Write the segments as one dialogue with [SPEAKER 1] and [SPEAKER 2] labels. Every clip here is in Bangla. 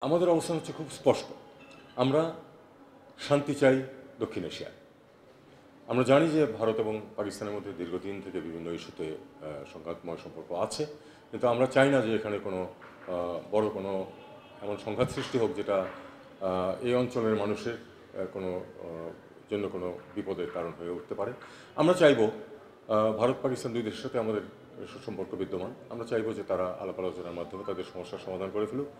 [SPEAKER 1] আমাদের অবস্থান হচ্ছে খুব স্পষ্ট। আমরা শান্তি চাই দক্ষিণ এশিয়ায়। আমরা জানি যে ভারত এবং পাকিস্তানের মধ্যে দীর্ঘদিন থেকে বিভিন্ন ইস্যুতে সংঘাতময় সম্পর্ক আছে, কিন্তু আমরা চাই না যে এখানে কোনো বড় কোনো এমন সংঘাত সৃষ্টি হোক যেটা এই অঞ্চলের মানুষের কোনো জন্য কোনো বিপদের কারণ হয়ে উঠতে পারে। আমরা চাইব ভারত পাকিস্তান দুই দেশের সাথে আমাদের সুসম্পর্ক বিদ্যমান। আমরা চাইব যে তারা আলাপ আলোচনার মাধ্যমে তাদের সমস্যার সমাধান করে ফেলুক।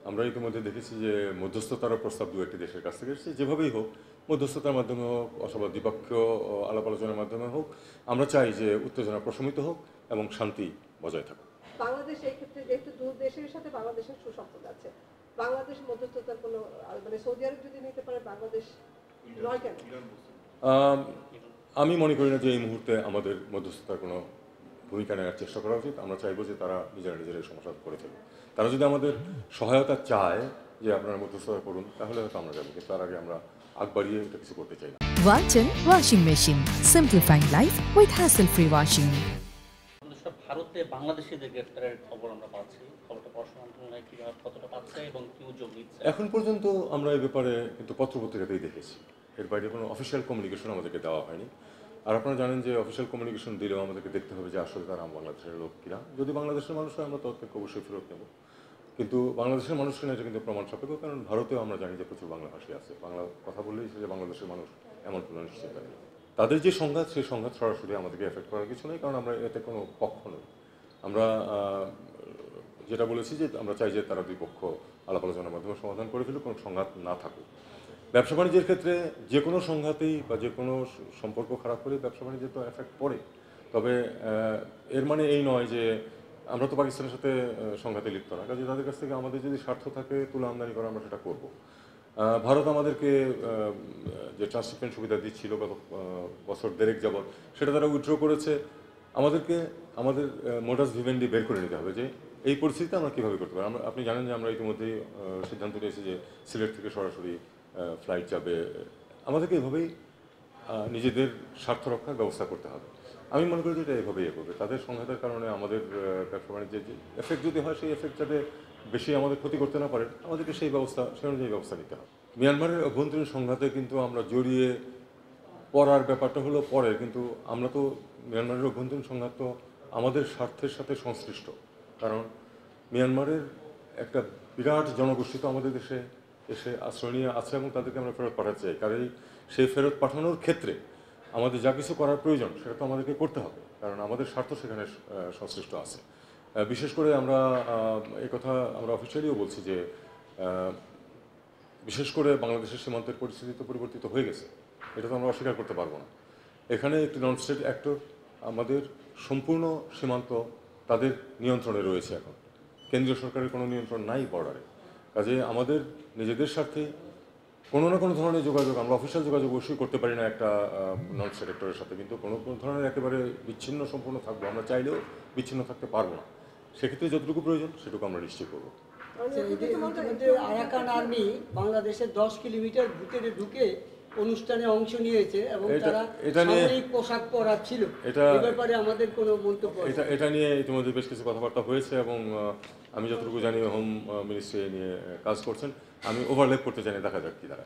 [SPEAKER 1] আমরা ইতিমধ্যে দেখেছি যে মধ্যস্থতার প্রস্তাব দু একটি দেশের কাছ থেকে এসেছে। যেভাবেই হোক, মধ্যস্থতার মাধ্যমে হোক অথবা দ্বিপক্ষীয় আলাপ আলোচনার মাধ্যমে হোক, আমরা চাই যে উত্তেজনা প্রশমিত হোক এবং শান্তি বজায় থাকুক।
[SPEAKER 2] বাংলাদেশ এই ক্ষেত্রে যেহেতু দু দেশের সাথে বাংলাদেশের সুসম্পর্ক আছে, বাংলাদেশ মধ্যস্থতার কোনো মানে সৌদি আরব যদি নিতে পারে বাংলাদেশ নয় কেন?
[SPEAKER 1] আমি মনে করি না যে এই মুহূর্তে আমাদের মধ্যস্থতার কোনো ভূমিকা নেওয়ার চেষ্টা করা উচিত। আমরা চাইবো যে তারা নিজেরাই সমস্যা করে ফেলবে। তারা যদি আমাদের সহায়তা চায় যে আপনারা মধ্যস্থতা করুন, তাহলে হয়তো আমরা যাবো, কিন্তু তার আগে আমরা আগ বাড়িয়ে এটা কিছু করতে চাই না।
[SPEAKER 3] Walton Washing Machine, simplifying life with hassle-free washing.
[SPEAKER 4] ভারতে বাংলাদেশিদের গ্রেফতারের খবর আমরা পাচ্ছি, খবরটা পররাষ্ট্র মন্ত্রণালয় কিভাবে কতটা পাচ্ছে এবং কি উদ্যোগ নিচ্ছে?
[SPEAKER 1] এখন পর্যন্ত আমরা এই ব্যাপারে কিন্তু পত্রপত্রিকাতেই দেখেছি, এর বাইরে কোনো অফিসিয়াল কমিউনিকেশন আমাদেরকে দেওয়া হয়নি। আর আপনারা জানেন যে অফিসিয়াল কমিউনিকেশন দিলেও আমাদেরকে দেখতে হবে যে আসলে তারা বাংলাদেশের লোক কিনা। যদি বাংলাদেশের মানুষ হয় আমরা তাদেরকে অবশ্যই ফেরত নেব, কিন্তু বাংলাদেশের মানুষ কিনা এটা কিন্তু প্রমাণ সাপেক্ষ। কারণ ভারতেও আমরা জানি যে প্রচুর বাংলাভাষী আছে, বাংলা কথা বললেই যে বাংলাদেশের মানুষ এমন কোনো নিশ্চিত নেই। তাদের যে সংঘাত, সেই সংঘাত সরাসরি আমাদেরকে এফেক্ট করার কিছু নেই, কারণ আমরা এতে কোনো পক্ষ নই। আমরা যেটা বলেছি যে আমরা চাই যে তারা দুই পক্ষ আলাপ আলোচনার মাধ্যমে সমাধান করে ফেলুক, কোনো সংঘাত না থাকুক। ব্যবসা বাণিজ্যের ক্ষেত্রে যে কোনো সংঘাতেই বা যে কোনো সম্পর্ক খারাপ হলে ব্যবসা বাণিজ্যে তো এফেক্ট পড়ে। তবে এর মানে এই নয় যে আমরা তো পাকিস্তানের সাথে সংঘাতে লিপ্ত না, কাজে তাদের কাছ থেকে আমাদের যদি স্বার্থ থাকে তুলা আমদানি করা, আমরা সেটা করব। ভারত আমাদেরকে যে ট্রান্সশিপমেন্ট সুবিধা দিচ্ছিল গত বছর দেড়েক যাবৎ, সেটা তারা উইথড্র করেছে। আমাদেরকে আমাদের মোডাস ভিভেন্ডি বের করে নিতে হবে যে এই পরিস্থিতিতে আমরা কীভাবে করতে পারি। আপনি জানেন যে আমরা ইতিমধ্যেই সিদ্ধান্ত নিয়েছি যে সিলেট থেকে সরাসরি ফ্লাইট যাবে। আমাদেরকে এভাবেই নিজেদের স্বার্থ রক্ষার ব্যবস্থা করতে হবে। আমি মনে করি যে এটা এভাবেই এগোবে। তাদের সংঘাতের কারণে আমাদের ব্যবসা বাণিজ্যের যে এফেক্ট যদি হয়, সেই এফেক্ট যাতে বেশি আমাদের ক্ষতি করতে না পারে, আমাদেরকে সেই অনুযায়ী ব্যবস্থা নিতে হবে। মিয়ানমারের অভ্যন্তরীণ সংঘাতে কিন্তু আমরা জড়িয়ে পড়ার ব্যাপারটা হলো পরে, কিন্তু আমরা তো মিয়ানমারের অভ্যন্তরীণ সংঘাত তো আমাদের স্বার্থের সাথে সংশ্লিষ্ট। কারণ মিয়ানমারের একটা বিরাট জনগোষ্ঠী তো আমাদের দেশে এসে আশ্রয় নিয়ে আছে এবং তাদেরকে আমরা ফেরত পাঠাতে চাই। কারণ সেই ফেরত পাঠানোর ক্ষেত্রে আমাদের যা কিছু করার প্রয়োজন সেটা তো আমাদেরকে করতে হবে, কারণ আমাদের স্বার্থ সেখানে সংশ্লিষ্ট আছে। বিশেষ করে আমরা কথা আমরা অফিসিয়ালিও বলছি যে বিশেষ করে বাংলাদেশের সীমান্তের পরিস্থিতি তো পরিবর্তিত হয়ে গেছে, এটা তো আমরা অস্বীকার করতে পারবো না। এখানে একটি নন স্টেট অ্যাক্টর, আমাদের সম্পূর্ণ সীমান্ত তাদের নিয়ন্ত্রণে রয়েছে। এখন কেন্দ্রীয় সরকারের কোনো নিয়ন্ত্রণ নাই বর্ডারে। কাজে আমাদের নিজেদের স্বার্থে কোনো না কোনো ধরনের যোগাযোগ, আমরা অফিসিয়াল যোগাযোগ অবশ্যই করতে পারি না একটা নন স্টেট অ্যাক্টরের সাথে, কিন্তু কোনো ধরনের একেবারে বিচ্ছিন্ন সম্পূর্ণ থাকবো আমরা চাইলেও বিচ্ছিন্ন থাকতে পারবো না। সেক্ষেত্রে যতটুকু প্রয়োজন সেটুকু আমরা নিশ্চয় করবো।
[SPEAKER 5] আরাকান আর্মি বাংলাদেশের 10 কিলোমিটার ভিতরে ঢুকে অনুষ্ঠানে অংশ নিয়েছে এবং তারা সামরিক পোশাক পরা ছিল। এই ব্যাপারে আমাদের কোনো মন্তব্য?
[SPEAKER 1] এটা নিয়ে ইতিমধ্যে বেশ কিছু কথাবার্তা হয়েছে এবং আমি যতটুকু জানি হোম মিনিস্ট্রি নিয়ে কাজ করছেন। আমি ওভারলেপ করতে চাই, দেখা যাক কি দাঁড়ায়।